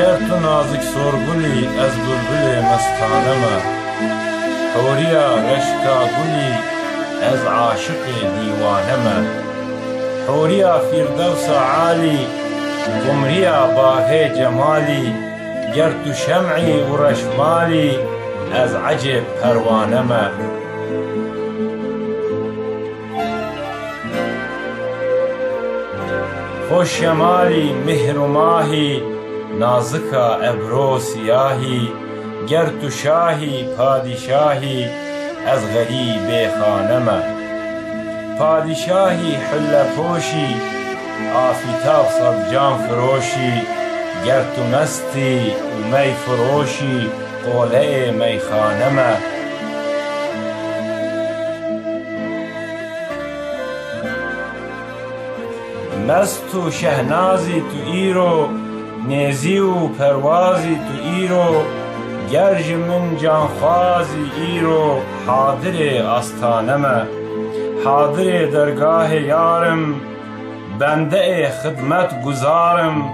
گر تو نازک سرگلی از بلبل مستانم حوریا رشکا گلی از عاشق دیوانم حوریا فردوس عالی قمریا باه جمالی گر تو شمعی و رشمالی از عجب پروانم خوش شمالی مهر و ماهی نازکا ابرو سیاهی گر تو شاهی پادشاهی از غریب خانم پادشاهی حله پوشی آفتاب صد جان فروشی گر تو مستی و می فروشی قوله می خانم مست و شهنازی تو ایرو نیزی و پروازی تو ایرو گرج من جانخوازی ایرو حاضر آستانم حاضر درگاه یارم بنده خدمت گزارم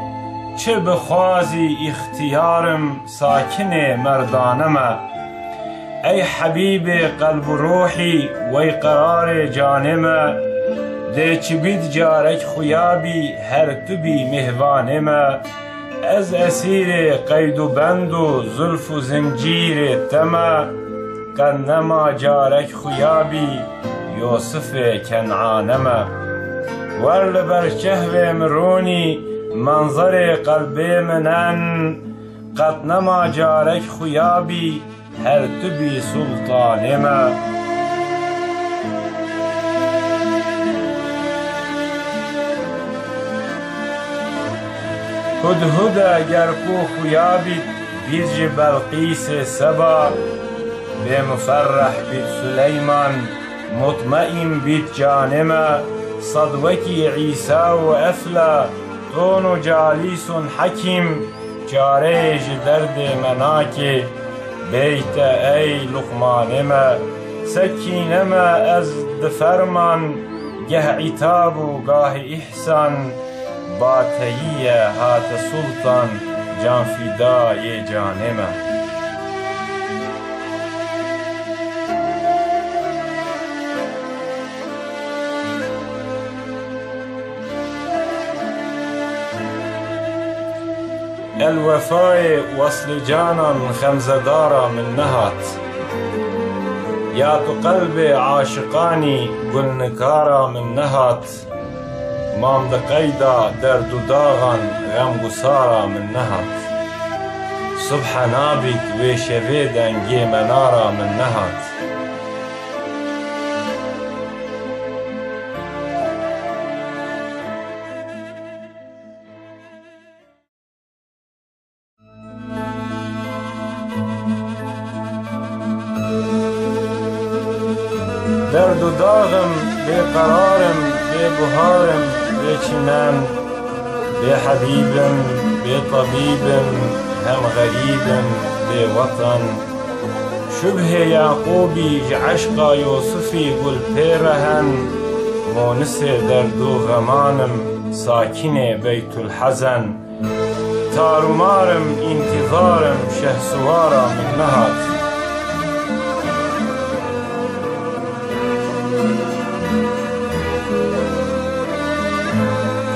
چه بخوازی اختیارم ساکن مردانم ای حبیب قلب و روحی وی قرار جانم ده چی بید جارک خویابی هر تو بی مهوانم از اسیر قید و بند و زلف و زنجیر تما کنما جارک خویابی یوسف کنعانم ورل بر شهو مرونی منظر قلب منن قد نما جارک خویابی هر تو بی سلطانم هدهد اگر کو خویابید بیج بلقیس سبا به مفرح بید سلیمان مطمئن بید جانم صدوکی عیسی و افلا تون و جالیس حکیم چاره درد مناک بیت ای لقمانم سکینم از دفرمان گه عتاب و گاه احسان با تهیه هات سلطان جان فدای جانم الوفای وصل جانان خمزه دارا من نهات یا تو قلب عاشقانی گل نکارا من نهات مام ده قیدا درد و داغان غم گسارا من نهات صبح نابید و شوی دنگی منارا من نهات درد و داغم بیقرارم ببهارم بچمن به حبیبم به طبیبم هم غریبم به وطن شبه یعقوبی عشقا یوسفی گل پیرهن مونس درد و غمانم ساکن بیت الحزن تارومارم انتظارم شهسوارا من نهات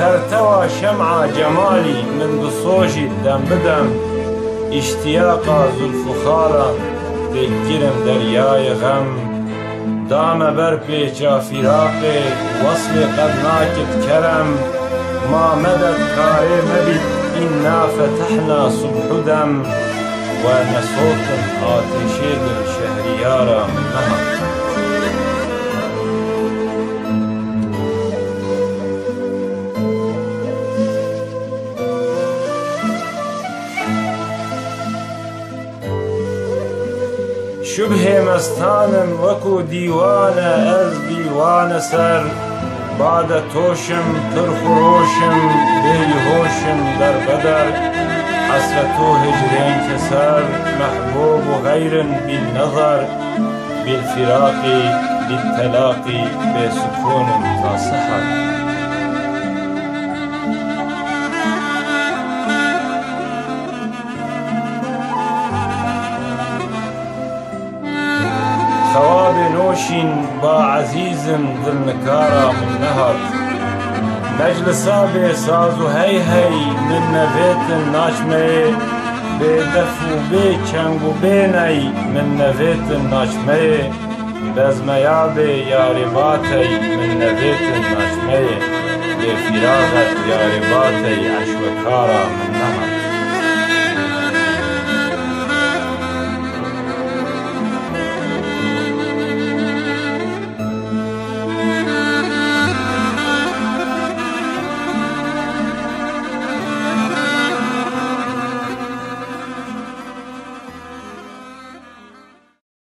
ترتوى شمع جمالي من بصوجي دم بدم اشتياقا زلف خالة تجرم دریای غم دام بر پیچا فراقي وصل قد ناكت كرم ما مدد كاري مبد إنا فتحنا صبح دم وانا صوت آتشي دل شهريارا من نهر شبه مستانم وكو ديوانه از ديوانه سر بعد توشم ترخروشم بيهوشم در بدر حسرتو هجرين كسر محبوب غير بالنظر بالفراق بالتلاقي بسكون خاموشين با عزيزم ذلنكارا من نهت مجلسا بساز وهي من نفيت الناشمي بدفو بچنگو بيني من نفيت الناشمي بزميا بيارباتي من نفيت الناشمي بفراغت يارباتي عشوكارا من نهت